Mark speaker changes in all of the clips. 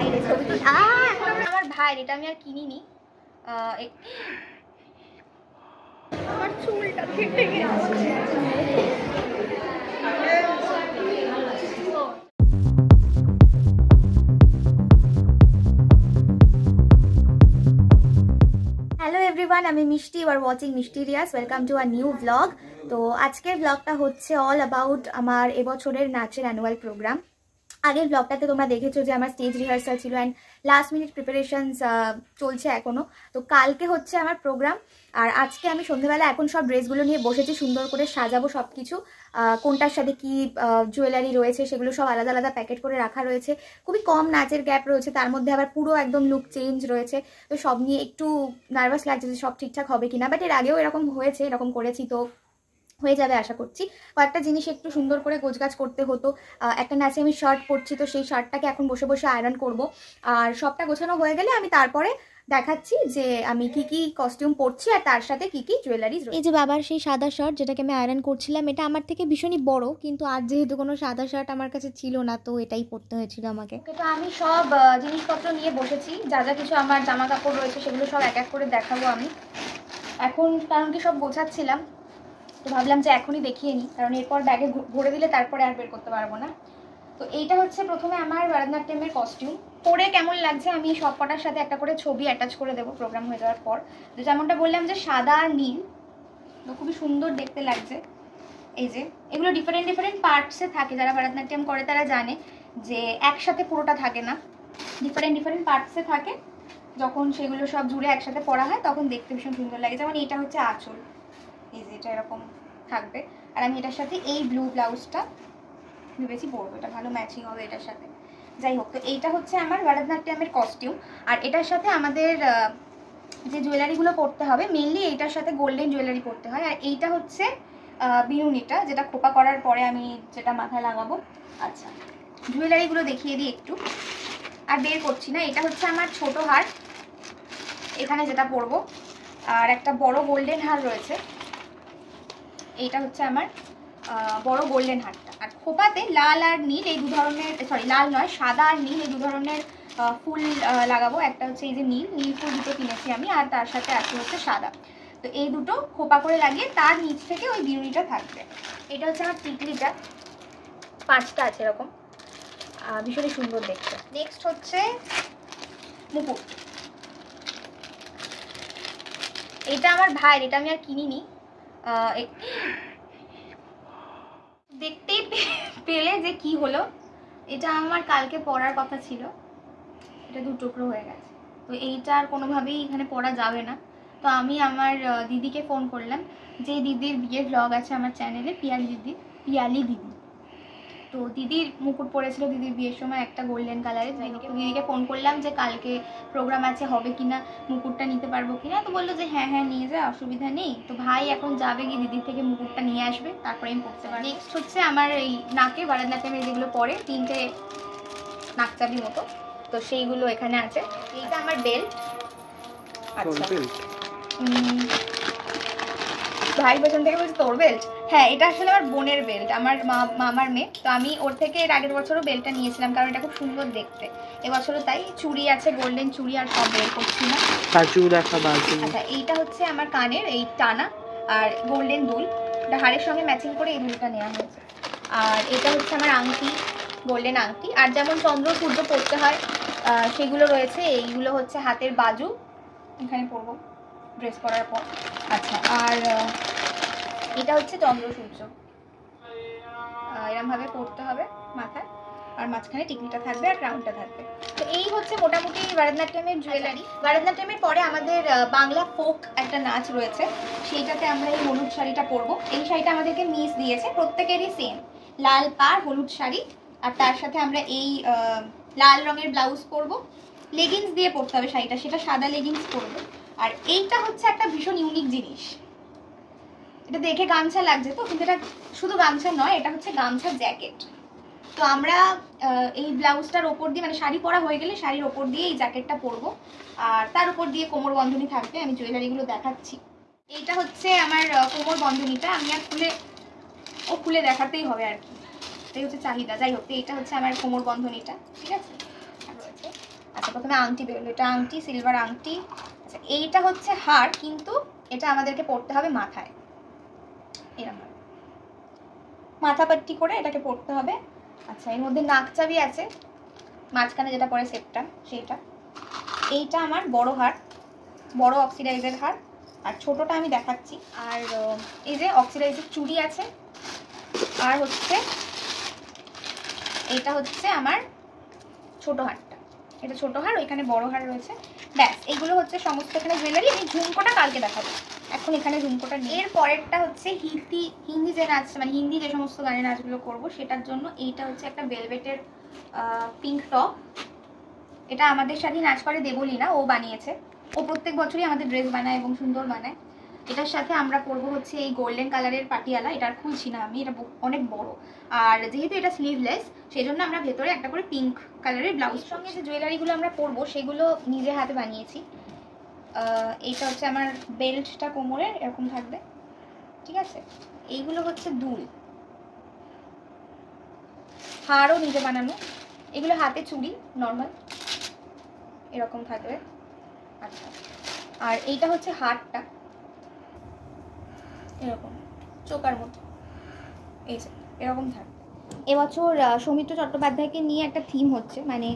Speaker 1: ভাইরে ছবি তুল। আমার ভাইয়ের, এটা আমি আর কিনিনি। আমার চুলটা কেটে গেছে। হ্যালো এভরিওয়ান, আমি Mishti, you are watching mysterious. Welcome to a new blog. তো আজকের ব্লগটা হচ্ছে অল অ্যাবাউট আমার এবছরের নাচের অ্যানুয়াল প্রোগ্রাম। আগের ব্লগটাতে তোমরা দেখেছো যে আমার স্টেজ রিহার্সাল ছিল অ্যান্ড লাস্ট মিনিট প্রিপারেশনস চলছে এখনও। তো কালকে হচ্ছে আমার প্রোগ্রাম, আর আজকে আমি সন্ধ্যেবেলা এখন সব ড্রেসগুলো নিয়ে বসেছি, সুন্দর করে সাজাবো সব কিছু। কোনটার সাথে কি জুয়েলারি রয়েছে সেগুলো সব আলাদা আলাদা প্যাকেট করে রাখা রয়েছে। খুবই কম নাচের গ্যাপ রয়েছে, তার মধ্যে আবার পুরো একদম লুক চেঞ্জ রয়েছে। তো সব নিয়ে একটু নার্ভাস লাগছে যে সব ঠিকঠাক হবে কিনা, বাট এর আগেও এরকম হয়েছে, এরকম করেছি, তো হয়ে যাবে আশা করছি। কয়েকটা জিনিস একটু সুন্দর করে গোছগাছ করতে হতো। একটা নাচে আমি শার্ট পরছি, তো সেই শার্টটাকে এখন বসে বসে আয়রন করব। আর সবটা গোছানো হয়ে গেলে আমি তারপরে দেখাচ্ছি যে আমি কি কি কস্টিউম পরছি আর তার সাথে কি কি জুয়েলারিজ। এই যে বাবার সেই সাদা শার্ট যেটাকে আমি আয়রন করছিলাম, এটা আমার থেকে ভীষণই বড়, কিন্তু আর যেহেতু কোনো সাদা শার্ট আমার কাছে ছিল না, তো এটাই পরতে হয়েছিল আমাকে। তো আমি সব জিনিসপত্র নিয়ে বসেছি, যা যা কিছু আমার জামা কাপড় রয়েছে সেগুলো সব এক এক করে দেখাবো আমি এখন, কারণ কি সব গোছাচ্ছিলাম, তো ভাবলাম যে এখনই দেখিয়ে নিই, কারণ এরপর ব্যাগে ভরে দিলে তারপরে আর বের করতে পারবো না। তো এইটা হচ্ছে প্রথমে আমার ভারতনাট্যমের কস্টিউম। পরে কেমন লাগছে আমি সব কটার সাথে একটা করে ছবি অ্যাটাচ করে দেবো প্রোগ্রাম হয়ে যাওয়ার পর। তো যেমনটা বললাম যে সাদা আর নীল, তো খুবই সুন্দর দেখতে লাগছে। এই যে এগুলো ডিফারেন্ট ডিফারেন্ট পার্টসে থাকে, যারা ভারতনাট্যম করে তারা জানে যে একসাথে পুরোটা থাকে না, ডিফারেন্ট ডিফারেন্ট পার্টসে থাকে। যখন সেগুলো সব জুড়ে একসাথে পরা হয় তখন দেখতে ভীষণ সুন্দর লাগে। যেমন এইটা হচ্ছে আঁচল, এই যে এটা এরকম থাকবে, আর আমি এটার সাথে এই ব্লু ব্লাউজটা ভেবেছি পরবো, এটা ভালো ম্যাচিং হবে এটার সাথে। যাই হোক, তো এইটা হচ্ছে আমার ভারতনাট্যমের কস্টিউম। আর এটার সাথে আমাদের যে জুয়েলারিগুলো পরতে হবে, মেনলি এইটার সাথে গোল্ডেন জুয়েলারি পরতে হয়। আর এইটা হচ্ছে বিনুনিটা, যেটা খোপা করার পরে আমি যেটা মাথায় লাগাবো। আচ্ছা, জুয়েলারিগুলো দেখিয়ে দিই একটু, আর বের করছি না। এটা হচ্ছে আমার ছোট হার, এখানে যেটা পরবো, আর একটা বড় গোল্ডেন হার রয়েছে, এইটা হচ্ছে আমার বড় গোল্ডেন হারটা। আর খোপাতে লাল আর নীল এই দু ধরনের, সরি লাল নয়, সাদা আর নীল এই দু ধরনের ফুল লাগাবো। একটা হচ্ছে এই যে নীল ফুল দুটো কিনেছি আমি, আর তার সাথে আছে হচ্ছে সাদা। তো এই দুটো খোপা করে লাগিয়ে তার নিচ থেকে ওই বিউনিটা থাকবে। এটা হচ্ছে আমার টিকলিটা, 5টা আছে এরকম, ভীষণই সুন্দর দেখতে। নেক্সট হচ্ছে মুকুট। এটা আমার ভাইয়ের, এটা আমি আর কিনিনি। দেখতেই পেলে যে কি হলো, এটা আমার কালকে পরার কথা ছিল, এটা 2 টুকরো হয়ে গেছে। তো এইটা আর কোনোভাবেই এখানে পরা যাবে না। তো আমি আমার দিদিকে ফোন করলাম, যে দিদির বিয়ের ব্লগ আছে আমার চ্যানেলে, পিয়ালি দিদি। তো দিদির মুকুট পরেছিল দিদির বিয়ের সময় একটা গোল্ডেন কালারের। দিদিকে ফোন করলাম যে কালকে প্রোগ্রাম আছে, হবে কিনা, মুকুটটা নিতে পারবো কিনা। তো বললো যে হ্যাঁ হ্যাঁ নিয়ে যা, অসুবিধা নেই। তো ভাই এখন যাবে গিয়ে দিদির থেকে মুকুটটা নিয়ে আসবে, তারপরে আমি পড়তে পারবো। নেক্সট হচ্ছে আমার এই নাকে ভারতনাট্যমের যেগুলো পরে, 3টে নাকচাবি মতো, তো সেইগুলো এখানে আছে। এইটা আমার বেল্ট। আচ্ছা, ভাই পেছন থেকে বলছে তোর বেল্ট? হ্যাঁ, এটা আসলে আমার বোনের বেল্ট, আমার মামার মেয়ে। তো আমি ওর থেকে এর আগের বছরও বেল্টটা নিয়েছিলাম, কারণ এটা খুব সুন্দর দেখতে। এবছরও তাই। চুড়ি আছে, গোল্ডেন চুড়ি, আর সব বের করছি না। আচ্ছা, এইটা হচ্ছে আমার কানের এই টানা আর গোল্ডেন দুল, এটা হাড়ের সঙ্গে ম্যাচিং করে এই দুলটা নেওয়া হয়েছে। আর এটা হচ্ছে আমার আংটি, গোল্ডেন আংটি। আর যেমন চন্দ্র সূর্য পরতে হয় সেগুলো রয়েছে। এইগুলো হচ্ছে হাতের বাজু, এখানে পরবো ড্রেস পরার পর। আচ্ছা, আর এটা হচ্ছে চন্দ্র সূর্য, এরমভাবে পরতে হবে মাথায়, আর মাঝখানে টিকলিটা থাকবে আর ক্রাউনটা থাকবে। তো এই হচ্ছে মোটামুটি ভারতনাট্যমের জুয়েলারি। ভারতনাট্যমের পরে আমাদের বাংলা ফোক একটা নাচ রয়েছে, সেইটাতে আমরা এই হলুদ শাড়িটা পরবো। এই শাড়িটা আমাদেরকে মিস দিয়েছে, প্রত্যেকেরই সেম, লাল পাড় হলুদ শাড়ি, আর তার সাথে আমরা এই লাল রঙের ব্লাউজ পরবো। লেগিংস দিয়ে পরতে হবে শাড়িটা, সেটা সাদা লেগিংস পরবো। আর এইটা হচ্ছে একটা ভীষণ ইউনিক জিনিস, এটা দেখে গামছা লাগছে তো, কিন্তু এটা শুধু গামছা নয়, এটা হচ্ছে গামছার জ্যাকেট। তো আমরা এই ব্লাউজটার ওপর দিয়ে, মানে শাড়ি পরা হয়ে গেলে শাড়ির ওপর দিয়ে এই জ্যাকেটটা পরবো, আর তার উপর দিয়ে কোমর বন্ধনী থাকবে। আমি জুয়েলারিগুলো দেখাচ্ছি। এইটা হচ্ছে আমার কোমর বন্ধনীটা, আমি আর খুলে দেখাতেই হবে আর কি, এটাই হচ্ছে চাহিদা। যাই হোক, এইটা হচ্ছে আমার কোমর বন্ধনীটা, ঠিক আছে। প্রথমে আংটি বেরোলো, এটা আংটি, সিলভার আংটি। আচ্ছা এইটা হচ্ছে হার, কিন্তু এটা আমাদেরকে পরতে হবে মাথায়, এরকম মাথা পাট্টি করে এটাকে পরতে হবে। আচ্ছা এর মধ্যে নাকচাবি আছে, মাঝখানে যেটা পরে সেটটা সেইটা। এইটা আমার বড় হার, বড় অক্সিডাইজের হার, আর ছোটটা আমি দেখাচ্ছি। আর এই যে অক্সিডাইজের চুড়ি আছে, আর হচ্ছে এইটা হচ্ছে আমার ছোট হারটা, এটা ছোট হার, ওইখানে বড় হার রয়েছে। ব্যাস এইগুলো হচ্ছে সমস্ত এখানে জুয়েলারি। আমি ঝুমকোটা কালকে দেখাবো, এখন এখানে ঝুমকোটা নেই। এর পরেরটা হচ্ছে হিন্দি যে নাচ, মানে হিন্দি যে সমস্ত গানের নাচগুলো করবো সেটার জন্য। এইটা হচ্ছে একটা ভেলভেটের পিঙ্ক টপ, এটা আমাদের সাথে নাচ করে দেবলীনা, ও বানিয়েছে। ও প্রত্যেক বছরই আমাদের ড্রেস বানায় এবং সুন্দর বানায়। এটার সাথে আমরা পরবো হচ্ছে এই গোল্ডেন কালারের পাটিয়ালা, এটা খুলছি না আমি, এটা অনেক বড়। আর যেহেতু এটা স্লিভলেস সেই জন্য আমরা ভেতরে একটা করে পিঙ্ক কালারের ব্লাউজ। সঙ্গে যে জুয়েলারিগুলো আমরা পরবো সেগুলো নিজে হাতে বানিয়েছি। এইটা হচ্ছে আমার বেল্টটা কোমরের এরকম থাকবে, ঠিক আছে। এইগুলো হচ্ছে দুল, হারও নিজে বানানো। এগুলো হাতে চুড়ি নর্মাল এরকম থাকবে। আচ্ছা আর এইটা হচ্ছে হারটা, এরকম চোকার মতো, এই যে এরকম থাকবে। এবছর সৌমিত্র চট্টোপাধ্যায়কে নিয়ে একটা থিম হচ্ছে, মানে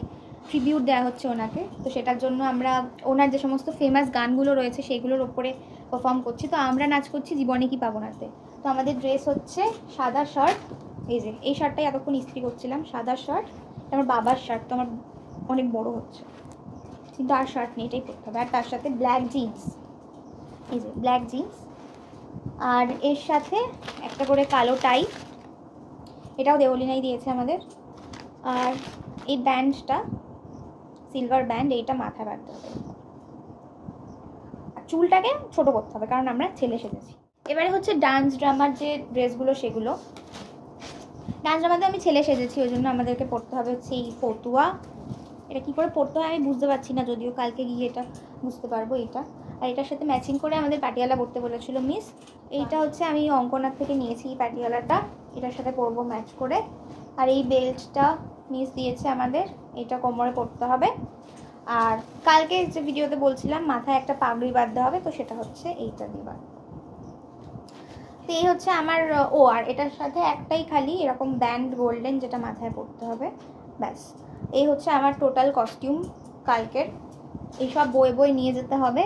Speaker 1: ট্রিবিউট দেওয়া হচ্ছে ওনাকে। তো সেটার জন্য আমরা ওনার যে সমস্ত ফেমাস গানগুলো রয়েছে সেগুলোর ওপরে পারফর্ম করছি। তো আমরা নাচ করছি জীবনে কি পাবো নাতে। তো আমাদের ড্রেস হচ্ছে সাদা শার্ট, এই যে এই শার্টটাই এতক্ষণ ইস্ত্রি করছিলাম, সাদা শার্ট। এটা আমার বাবার শার্ট, তো আমার অনেক বড় হচ্ছে, কিন্তু আর শার্ট নেই, এটাই পরতে হবে। আর তার সাথে ব্ল্যাক জিন্স, এই যে ব্ল্যাক জিন্স, আর এর সাথে একটা করে কালো টাই, এটাও দেবলীনাই দিয়েছে আমাদের। আর এই ব্যান্ডটা সিলভার ব্যান্ড, এইটা মাথায় বাঁধতে হবে। আর চুলটাকে ছোট করতে হবে কারণ আমরা ছেলে সেজেছি। এবারে হচ্ছে ডান্স ড্রামার যে ড্রেসগুলো সেগুলো। ডান্স ড্রামাতে আমি ছেলে সেজেছি, ওই জন্য আমাদেরকে পরতে হবে হচ্ছে এই ফতুয়া। এটা কী করে পরতে হয় আমি বুঝতে পারছি না, যদিও কালকে গিয়ে এটা বুঝতে পারবো। এইটা আর এটার সাথে ম্যাচিং করে আমাদের পাটিয়ালা পরতে বলেছিল মিস। এইটা হচ্ছে আমি অঙ্কনার থেকে নিয়েছি এই পাটিয়ালাটা, এটার সাথে পরবো ম্যাচ করে। আর এই বেল্টটা মিস দিয়েছে আমাদের, এটা কোমরে পরতে হবে। আর কালকে যে ভিডিওতে বলছিলাম মাথায় একটা পাগড়ি বাঁধতে হবে, তো সেটা হচ্ছে এইটা দিয়ে বাঁধবো। তো এই হচ্ছে আমার আর এটার সাথে একটাই খালি এরকম ব্যান্ড গোল্ডেন যেটা মাথায় পরতে হবে, ব্যাস। এই হচ্ছে আমার টোটাল কস্টিউম কালকের। এইসব বই নিয়ে যেতে হবে।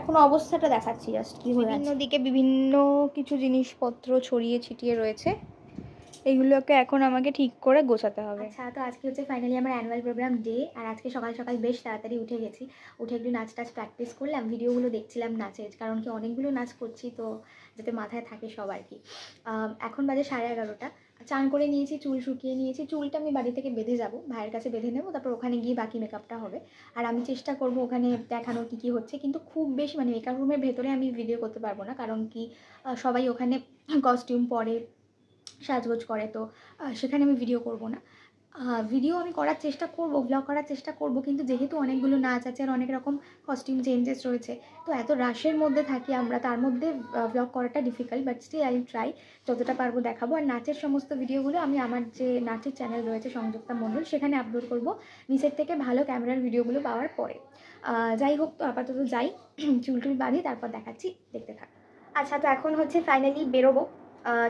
Speaker 1: এখন অবস্থাটা দেখাচ্ছি জাস্ট কি হয়ে আছে। বিভিন্ন দিকে বিভিন্ন কিছু জিনিসপত্র ছড়িয়ে ছিটিয়ে রয়েছে, এইগুলোকে এখন আমাকে ঠিক করে গোছাতে হবে। আচ্ছা তো আজকে হচ্ছে ফাইনালি আমার অ্যানুয়াল প্রোগ্রাম ডে। আর আজকে সকাল সকাল বেশ তাড়াতাড়ি উঠে গেছি, উঠে একটু নাচ টাচ প্র্যাকটিস করলাম, ভিডিওগুলো দেখছিলাম নাচের, কারণ কি অনেকগুলো নাচ করছি তো যাতে মাথায় থাকে সব আর কি। এখন বাজে 11:30। চান করে নিয়েছি, চুল শুকিয়ে নিয়েছি। চুলটা আমি বাড়ি থেকে বেঁধে যাব, ভাইয়ের কাছে বেঁধে নেবো, তারপর ওখানে গিয়ে বাকি মেকআপটা হবে। আর আমি চেষ্টা করব ওখানে দেখানোর কী হচ্ছে, কিন্তু খুব বেশি মানে মেকআপ রুমের ভেতরে আমি ভিডিও করতে পারবো না, কারণ কি সবাই ওখানে কস্টিউম পরে সাজগোজ করে, তো সেখানে আমি ভিডিও করব না। ভিডিও আমি করার চেষ্টা করব, ব্লগ করার চেষ্টা করব, কিন্তু যেহেতু অনেকগুলো নাচ আছে আর অনেক রকম কস্টিউম চেঞ্জেস রয়েছে, তো এত রাশের মধ্যে থাকি আমরা, তার মধ্যে ব্লগ করাটা difficult. But still I try, যতটা পারবো দেখাবো। আর নাচের সমস্ত ভিডিওগুলো আমি আমার যে নাচের চ্যানেল রয়েছে সংযুক্তা মণ্ডল, সেখানে আপলোড করব নিচের থেকে ভালো ক্যামেরার ভিডিওগুলো পাওয়ার পরে। যাই হোক, তো আপাতত যাই, চুল বাঁধি, তারপর দেখাচ্ছি, দেখতে থাক। আচ্ছা তো এখন হচ্ছে ফাইনালি বেরোবো।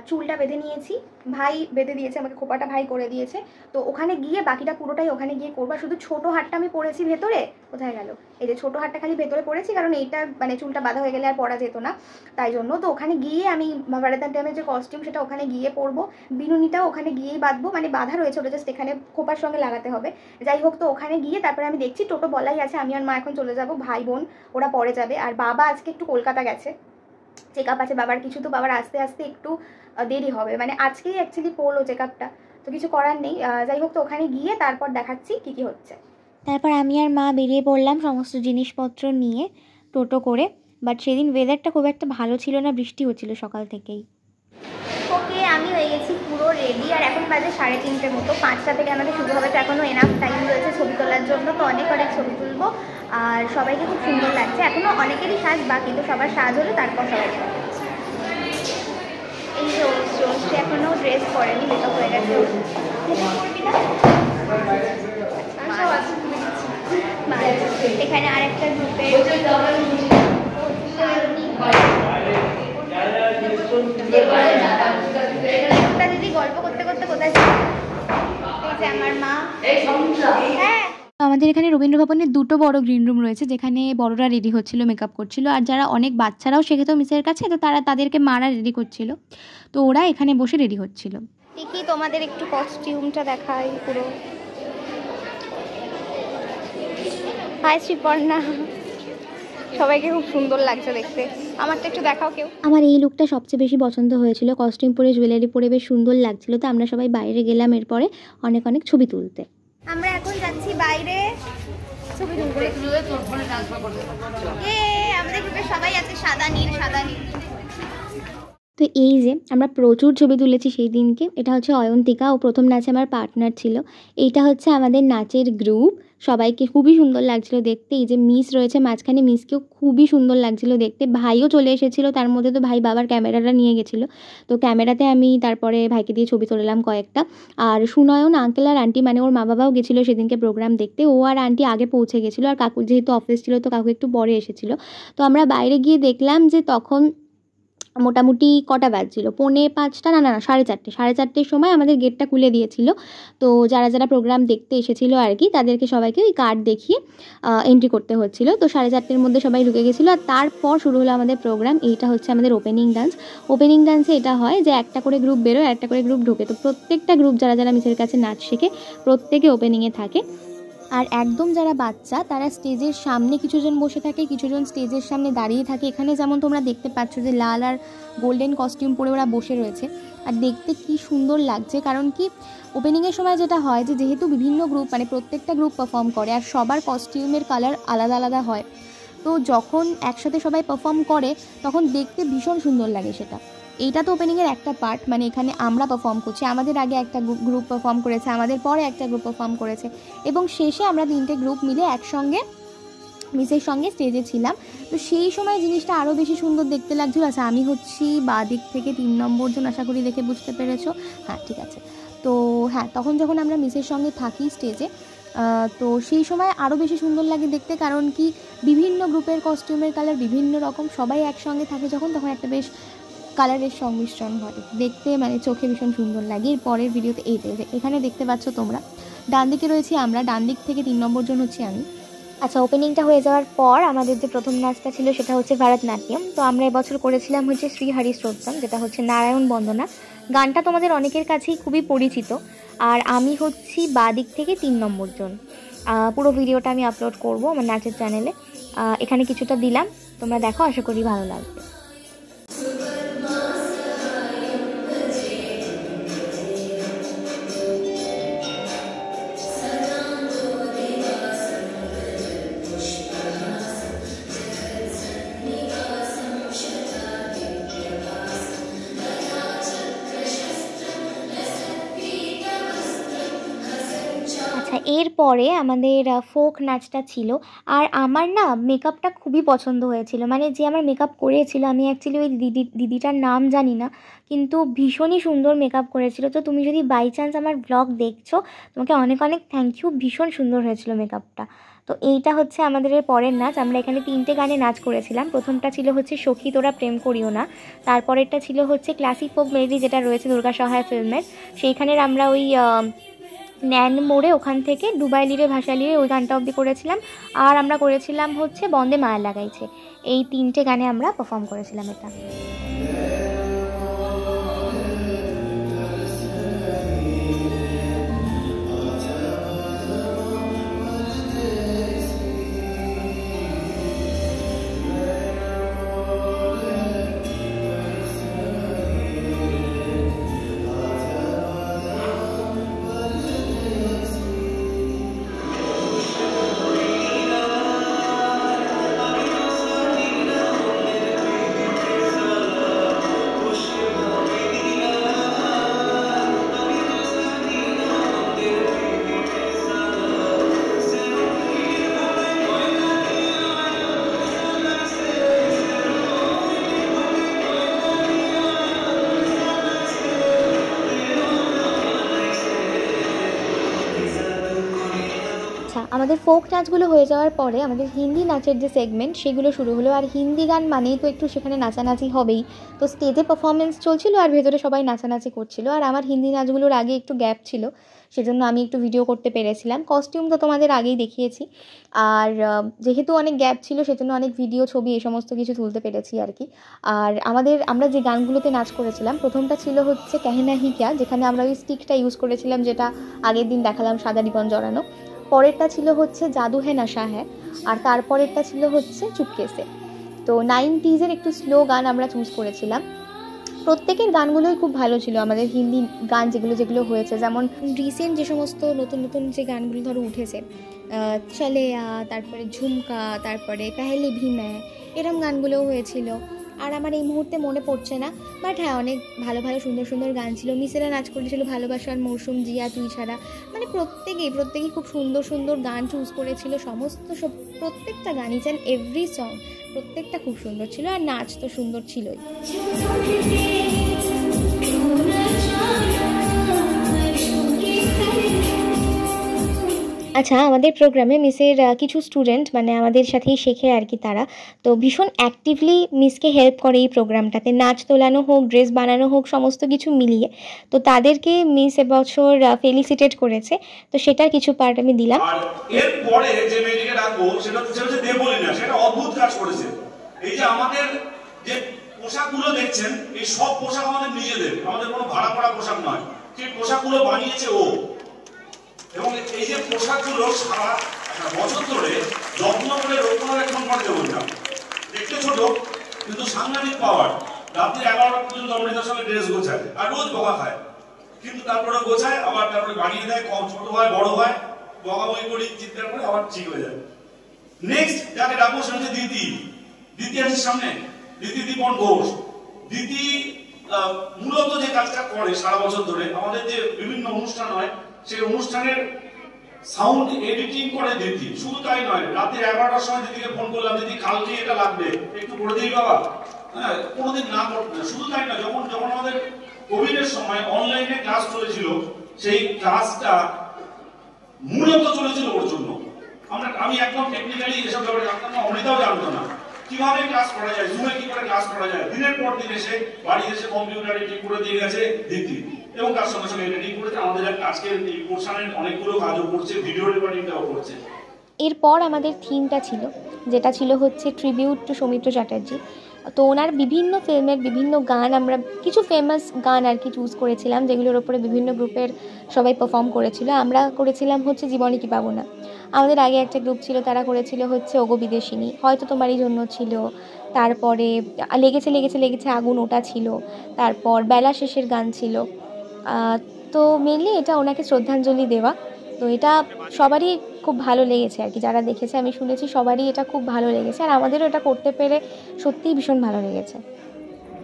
Speaker 1: চুলটা বেঁধে নিয়েছি, ভাই বেঁধে দিয়েছে আমাকে, খোপাটা ভাই করে দিয়েছে। তো ওখানে গিয়ে বাকিটা পুরোটাই ওখানে গিয়ে করবো। শুধু ছোটো হারটা আমি পরেছি ভেতরে, কোথায় গেল, এই যে ছোটো হারটা খালি ভেতরে পরেছি, কারণ এইটা মানে চুলটা বাঁধা হয়ে গেলে আর পরা যেত না, তাই জন্য। তো ওখানে গিয়ে আমি ভারতনাট্যমের যে কস্টিউম সেটা ওখানে গিয়ে পরবো, বিনুনিটাও ওখানে গিয়েই বাঁধবো, মানে বাঁধা রয়েছে, ওটা জাস্ট এখানে খোপার সঙ্গে লাগাতে হবে। যাই হোক, তো ওখানে গিয়ে তারপরে আমি দেখছি, টোটো বলাই আছে, আমি আর মা এখন চলে যাব, ভাই বোন ওরা পরে যাবে। আর বাবা আজকে একটু কলকাতা গেছে, চেক আপ আছে বাবার কিছু, তো বাবার আস্তে আস্তে একটু দেরি হবে, মানে আজকেই অ্যাকচুয়ালি পড়লো চেক আপটা, তো কিছু করার নেই। যাই হোক, তো ওখানে গিয়ে তারপর দেখাচ্ছি কী হচ্ছে। তারপর আমি আর মা বেরিয়ে পড়লাম সমস্ত জিনিসপত্র নিয়ে টোটো করে। বাট সেদিন ওয়েদারটা খুব একটা ভালো ছিল না, বৃষ্টি হচ্ছিল সকাল থেকেই। ওকে, আমি হয়ে গেছি পুরো রেডি। আর এখন বাজে 3:30 মতো, 5টা থেকে আমাদের শুরু হবে, তো এখনও এনাফ টাইম রয়েছে ছবি তোলার জন্য, তো অনেক ছবি তুলবো। আর সবাইকে খুব সুন্দর লাগছে, এখনও অনেকেরই সাজ বাকি, তো সবার সাজ হলে তারপর সবাই এই জোনসটি এখনও ড্রেস পরেনি, মেকআপ হয়ে গেছে। মা হ্যাঁ।
Speaker 2: আমাদের এখানে রবীন্দ্র ভবনে দুটো বড় গ্রিন রুম রয়েছে, যেখানে বড়রা রেডি হচ্ছিল, মেকআপ করছিল, আর যারা অনেক বাচ্চারাও শেখেতো মিসের কাছে, তো তাদেরকে মারা রেডি করছিল, তো ওরা এখানে বসে রেডি হচ্ছিল।
Speaker 1: দেখি তোমাদের একটু কস্টিউমটা দেখাই পুরো। হাই শ্রীপর্ণা, সবাইকে খুব সুন্দর লাগছে দেখতে। আমারটা একটু দেখাও কেউ।
Speaker 2: আমার এই লুকটা সবচেয়ে বেশি পছন্দ হয়েছিল, কস্টিউম পরে জুয়েলারি পরে বেশ সুন্দর লাগছিল। তো আমরা সবাই বাইরে গেলাম এরপরে অনেক অনেক ছবি তুলতে।
Speaker 1: আমরা এখন যাচ্ছি বাইরে ছবি তুলতে। আমাদের গ্রুপে সবাই আছে সাদা নীল সাদা নীল।
Speaker 2: তো এই যে আমরা প্রচুর ছবি তুলেছি সেই দিনকে। এটা হচ্ছে অয়ন্তিকা, ও প্রথম নাচে আমার পার্টনার ছিল। এইটা হচ্ছে আমাদের নাচের গ্রুপ, সবাইকে খুবই সুন্দর লাগছিল দেখতে। এই যে মিস রয়েছে মাঝখানে, মিসকেও খুবই সুন্দর লাগছিল দেখতে। ভাইও চলে এসেছিলো, তার মধ্যে তো ভাই বাবার ক্যামেরাটা নিয়ে গেছিলো, তো ক্যামেরাতে আমি তারপরে ভাইকে দিয়ে ছবি তুললাম কয়েকটা। আর সুনয়ন আঙ্কেল আর আন্টি, মানে ওর মা বাবাও গেছিলো সেদিনকে প্রোগ্রাম দেখতে। ও আর আন্টি আগে পৌঁছে গেছিলো, আর কাকুর যেহেতু অফিস ছিল তো কাকু একটু পরে এসেছিলো। তো আমরা বাইরে গিয়ে দেখলাম যে তখন মোটামুটি কটা বাজছিল, 4:45 না 4:30 সময় আমাদের গেটটা খুলে দিয়েছিল। তো যারা যারা প্রোগ্রাম দেখতে এসেছিলো আর কি, তাদেরকে সবাইকে ওই কার্ড দেখিয়ে এন্ট্রি করতে হচ্ছিলো। তো 4:30 মধ্যে সবাই ঢুকে গেছিলো, আর তারপর শুরু হলো আমাদের প্রোগ্রাম। এইটা হচ্ছে আমাদের ওপেনিং ডান্স। ওপেনিং ডান্সে এটা হয় যে একটা করে গ্রুপ বেরোয়, একটা করে গ্রুপ ঢোকে। তো প্রত্যেকটা গ্রুপ যারা যারা মিসের কাছে নাচ শেখে প্রত্যেকে ওপেনিংয়ে থাকে। আর একদম যারা বাচ্চা তারা স্টেজের সামনে কিছুজন বসে থাকে, কিছুজন স্টেজের সামনে দাঁড়িয়ে থাকে। এখানে যেমন তোমরা দেখতে পাচ্ছ যে লাল আর গোল্ডেন কস্টিউম পরে ওরা বসে রয়েছে, আর দেখতে কি সুন্দর লাগছে। কারণ কি ওপেনিংয়ের সময় যেটা হয় যে যেহেতু বিভিন্ন গ্রুপ, মানে প্রত্যেকটা গ্রুপ পারফর্ম করে, আর সবার কস্টিউমের কালার আলাদা আলাদা হয়, তো যখন একসাথে সবাই পারফর্ম করে তখন দেখতে ভীষণ সুন্দর লাগে সেটা। এইটা তো ওপেনিংয়ের একটা পার্ট, মানে এখানে আমরা পারফর্ম করছি, আমাদের আগে একটা গ্রুপ পারফর্ম করেছে, আমাদের পরে একটা গ্রুপ পারফর্ম করেছে, এবং শেষে আমরা 3টে গ্রুপ মিলে একসঙ্গে মিসের সঙ্গে স্টেজে ছিলাম। তো সেই সময় জিনিসটা আরও বেশি সুন্দর দেখতে লাগছিল। আচ্ছা, আমি হচ্ছি বাঁ দিক থেকে 3 নম্বর জন, আশা করি দেখে বুঝতে পেরেছো। হ্যাঁ, ঠিক আছে। তো হ্যাঁ, তখন যখন আমরা মিসের সঙ্গে থাকি স্টেজে, তো সেই সময় আরও বেশি সুন্দর লাগে দেখতে। কারণ কি বিভিন্ন গ্রুপের কস্টিউমের কালার বিভিন্ন রকম, সবাই একসঙ্গে থাকে যখন, তখন একটা বেশ কালারের সংমিশ্রণ ঘটে, দেখতে মানে চোখে ভীষণ সুন্দর লাগে। এর পরের ভিডিওতে এই যে এখানে দেখতে পাচ্ছ তোমরা, ডান দিকে রয়েছি আমরা, ডান দিক থেকে 3 নম্বর জন হচ্ছি আমি। আচ্ছা, ওপেনিংটা হয়ে যাওয়ার পর আমাদের যে প্রথম নাচটা ছিল সেটা হচ্ছে ভারতনাট্যম। তো আমরা এবছর করেছিলাম হচ্ছে শ্রী হরি শ্রোত্তম, যেটা হচ্ছে নারায়ণ বন্দনা। গানটা তোমাদের অনেকের কাছেই খুবই পরিচিত। আর আমি হচ্ছি বাঁ দিক থেকে 3 নম্বর জন। পুরো ভিডিওটা আমি আপলোড করব আমার নাচের চ্যানেলে, এখানে কিছুটা দিলাম, তোমরা দেখো, আশা করি ভালো লাগবে। এরপরে আমাদের ফোক নাচটা ছিল। আর আমার না মেকআপটা খুবই পছন্দ হয়েছিল, মানে যে আমার মেকআপ করেছিল, আমি অ্যাকচুয়ালি ওই দিদিটার নাম জানি না, কিন্তু ভীষণই সুন্দর মেকআপ করেছিল। তো তুমি যদি বাই চান্স আমার ব্লগ দেখছো, তোমাকে অনেক অনেক থ্যাংক ইউ, ভীষণ সুন্দর হয়েছিল মেকআপটা। তো এইটা হচ্ছে আমাদের পরের নাচ। আমরা এখানে 3টে গানে নাচ করেছিলাম। প্রথমটা ছিল হচ্ছে সখী তোরা প্রেম করিও না, তারপরেরটা ছিল হচ্ছে ক্লাসিক ফোক মেলোডি, যেটা রয়েছে দুর্গা সহায় ফিল্মের। সেইখানের আমরা ওই ন্যান মোড়ে ওখান থেকে ডুবাই লিরে ভাষা লিরে ওই গানটা অবধি করেছিলাম। আর আমরা করেছিলাম হচ্ছে বন্দে মায়া লাগাইছে। এই 3টে গানে আমরা পারফর্ম করেছিলাম এটা।
Speaker 1: আচ্ছা, আমাদের ফোক নাচগুলো হয়ে যাওয়ার পরে আমাদের হিন্দি নাচের যে সেগমেন্ট সেগুলো শুরু হলো। আর হিন্দি গান মানেই তো একটু সেখানে নাচানাচি হবেই। তো স্টেজে পারফরমেন্স চলছিল আর ভেতরে সবাই নাচানাচি করছিল। আর আমার হিন্দি নাচগুলোর আগে একটু গ্যাপ ছিল, সেজন্য আমি একটু ভিডিও করতে পেরেছিলাম। কস্টিউম তো তোমাদের আগেই দেখিয়েছি। আর যেহেতু অনেক গ্যাপ ছিল সেজন্য অনেক ভিডিও, ছবি এই সমস্ত কিছু তুলতে পেরেছি আর কি। আর আমরা যে গানগুলোতে নাচ করেছিলাম, প্রথমটা ছিল হচ্ছে কেহনা হি ক্যা, যেখানে আমরা ওই স্টিকটা ইউজ করেছিলাম যেটা আগের দিন দেখালাম সাদা রিবন জড়ানো। পরেরটা ছিল হচ্ছে জাদু হ্যাঁ নশা হ্যাঁ। আর তারপরেরটা ছিল হচ্ছে চুপকেসে। তো 90s একটু স্লো গান আমরা চুজ করেছিলাম। প্রত্যেকের গানগুলোই খুব ভালো ছিল। আমাদের হিন্দি গান যেগুলো হয়েছে, যেমন রিসেন্ট যে সমস্ত নতুন নতুন যে গানগুলো ধরো উঠেছে, চলে তারপরে ঝুমকা, তারপরে পেহেলি ভি ম্যায়, এরম গানগুলোও হয়েছিল। আর আমার এই মুহূর্তে মনে পড়ছে না, বাট হ্যাঁ অনেক ভালো ভালো সুন্দর সুন্দর গান ছিল। মিসেরা নাচ করেছিল ভালোবাসার মৌসুম, জিয়া তুই ছাড়া। মানে প্রত্যেকেই খুব সুন্দর সুন্দর গান চুজ করেছিল। প্রত্যেকটা গান, ইচ অ্যান্ড এভরি সং, প্রত্যেকটা খুব সুন্দর ছিল। আর নাচ তো সুন্দর ছিলই। আচ্ছা, আমাদের প্রোগ্রামে মিসের কিছু স্টুডেন্ট মানে আমাদের সাথেই শেখে আর কি, তারা তো ভীষণ অ্যাক্টিভলি মিসকে হেল্প করে এই প্রোগ্রামটাতে। নাচ তোলানো হোক, ড্রেস বানানো হোক, সমস্ত কিছু মিলিয়ে। তো তাদেরকে মিস এবছর ফেলিসিটেট করেছে, তো সেটার কিছু পার্ট আমি দিলাম।
Speaker 3: আর এরপরে যে মেয়েটিকে ডাকবো সেটা হচ্ছে দেবলিনা। সেটা অদ্ভুত কাজ করেছে। এই যে আমাদের যে পোশাকগুলো দেখছেন, এই সব পোশাক আমাদের নিজেদের, আমাদের কোনো ভাড়া করা পোশাক নয়। সেই পোশাকগুলো বানিয়েছে ও। এবং এই যে পোশাকগুলো সারা বছর ধরে যত্ন করে রক্ষণাবেক্ষণ করে দেবো। দেখতে ছোট কিন্তু সাংঘাতিক পাওয়ার। রাত্রি 11টা পর্যন্ত অমৃতার সঙ্গে ড্রেস গোছায় আর রোজ বকা খায়, কিন্তু তারপরে গোছায় আবার, তারপরে বানিয়ে দেয়, কম ছোট হয় বড় হয়, বকাবকি করি, চিৎকার করে আবার ঠিক হয়ে যায়। নেক্সট যাকে ডাকবো সে হচ্ছে দিদি। দিদি আছে সামনে, দিদি দীপন ঘোষ। দিদি মূলত যে কাজটা করে সারা বছর ধরে, আমাদের যে বিভিন্ন অনুষ্ঠান হয় সেই অনুষ্ঠানের সাউন্ড এডিটিং করে দিদি। শুধু তাই নয়, রাতে 11টার সময় দিদিকে ফোন করলাম, দিদি কালকে এটা লাগবে, একটু করে দিই বাবা। হ্যাঁ, কোনোদিন না করতে না। শুধু তাই না, যখন আমাদের কোভিডের সময় অনলাইনে ক্লাস চলেছিল, সেই ক্লাসটা মূলত চলেছিল ওর জন্য। আমি একদম টেকনিক্যালি এসব ব্যাপারে জানতাম না, অমৃতাও জানতো না কিভাবে ক্লাস করা যায়, জুমে কি করে ক্লাস করা যায়। দিনের পর দিন এসে বাড়ি এসে কম্পিউটারে ঠিক করে দিয়ে গেছে দিদি, এবং তার সঙ্গে সঙ্গে এডিটিং করেছে। আমাদের আজকের এই পোর্শনের অনেকগুলো কাজও করছে, ভিডিও রেকর্ডিংটাও করছে।
Speaker 1: এরপর আমাদের থিমটা ছিল, যেটা ছিল হচ্ছে ট্রিবিউট টু সৌমিত্র চ্যাটার্জি। তো ওনার বিভিন্ন ফিল্মের বিভিন্ন গান, আমরা কিছু ফেমাস গান আর কি চুজ করেছিলাম, যেগুলোর ওপরে বিভিন্ন গ্রুপের সবাই পারফর্ম করেছিল। আমরা করেছিলাম হচ্ছে জীবনে কি পাবো না। আমাদের আগে একটা গ্রুপ ছিল, তারা করেছিল হচ্ছে ওগো বিদেশিনী, হয়তো তোমারই জন্য ছিল। তারপরে লেগেছে লেগেছে লেগেছে আগুন, ওটা ছিল। তারপর বেলা শেষের গান ছিল। তো মেনলি এটা ওনাকে শ্রদ্ধাঞ্জলি দেওয়া। তো এটা সবারই খুব ভালো লেগেছে আর কি, যারা দেখেছে আমি শুনেছি সবারই এটা খুব ভালো লেগেছে। আর আমাদেরও এটা করতে পেরে সত্যিই ভীষণ ভালো লেগেছে।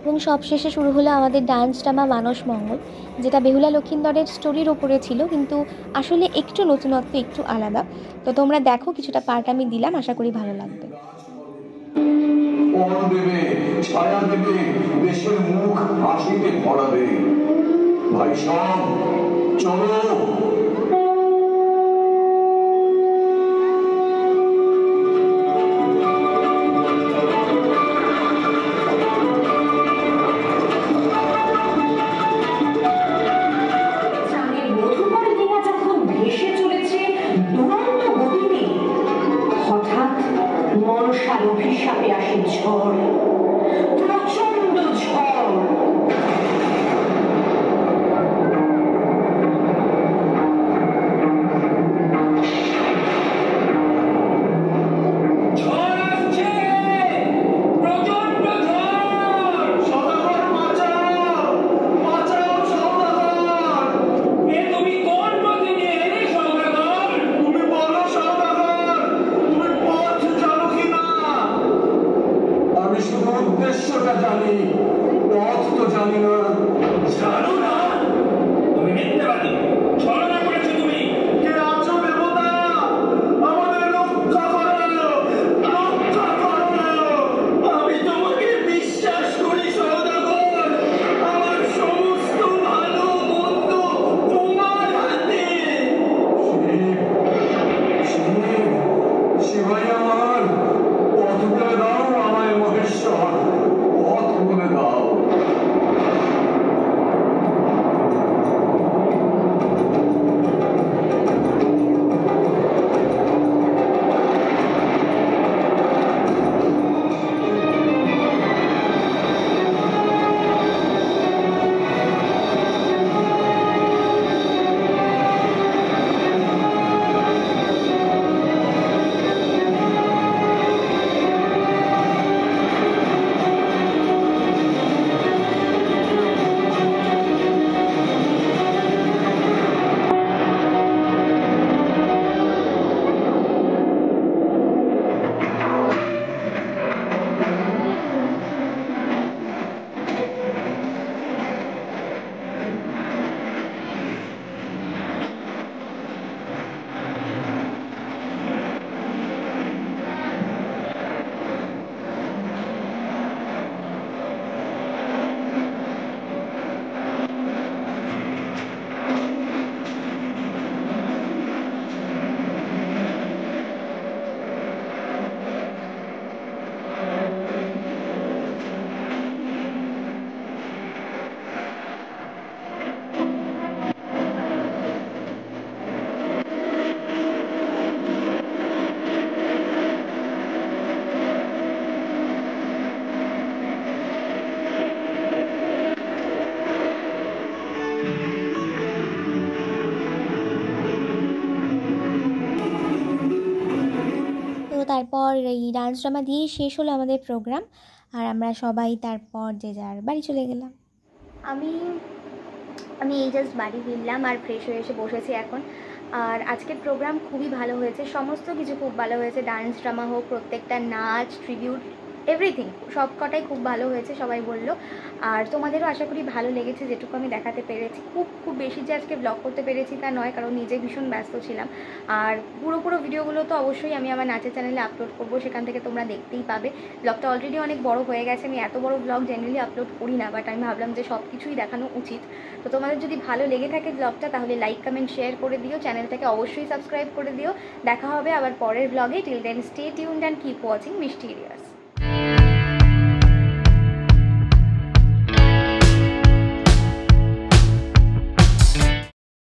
Speaker 1: এবং সবশেষে শুরু হলো আমাদের ডান্স ড্রামা মানস মঙ্গল, যেটা বেহুলা লক্ষিন্দরের স্টোরির ওপরে ছিল, কিন্তু আসলে একটু নতুনত্ব, একটু আলাদা। তো তোমরা দেখো, কিছুটা পার্ট আমি দিলাম, আশা করি ভালো লাগবে।
Speaker 4: ছায়া দেবে, দেশের মুখ হাসিতে ভরাবে। ভাই সব চলো।
Speaker 5: অভিশাপে আসে ঝড়, প্রচন্ড ঝড়।
Speaker 4: শুধু
Speaker 2: তারপর এই ডান্স ড্রামা দিয়েই শেষ হলো আমাদের প্রোগ্রাম, আর আমরা সবাই তারপর যে যার বাড়ি চলে গেলাম।
Speaker 1: আমি এই জাস্ট বাড়ি ফিরলাম আর ফ্রেশ হয়ে এসে বসেছি এখন। আর আজকের প্রোগ্রাম খুবই ভালো হয়েছে, সমস্ত কিছু খুব ভালো হয়েছে, ডান্স ড্রামা হোক, প্রত্যেকটা নাচ, ট্রিবিউট, এভরিথিং সব কটাই খুব ভালো হয়েছে সবাই বললো। আর তোমাদেরও আশা করি ভালো লেগেছে যেটুকু আমি দেখাতে পেরেছি। খুব বেশি যে আজকে ব্লগ করতে পেরেছি তা নয়, কারণ নিজে ভীষণ ব্যস্ত ছিলাম। আর পুরো ভিডিওগুলো তো অবশ্যই আমি আমার নাচের চ্যানেলে আপলোড করবো, সেখান থেকে তোমরা দেখতেই পাবে। ব্লগটা অলরেডি অনেক বড় হয়ে গেছে, আমি এত বড় ব্লগ জেনারেলি আপলোড করি না, বাট আমি ভাবলাম যে সব কিছুই দেখানো উচিত। তো তোমাদের যদি ভালো লেগে থাকে ব্লগটা তাহলে লাইক কমেন্ট শেয়ার করে দিও, চ্যানেলটাকে অবশ্যই সাবস্ক্রাইব করে দিও। দেখা হবে আবার পরের ব্লগে। Till then stay tuned and keep watching মিষ্টিরিয়াস।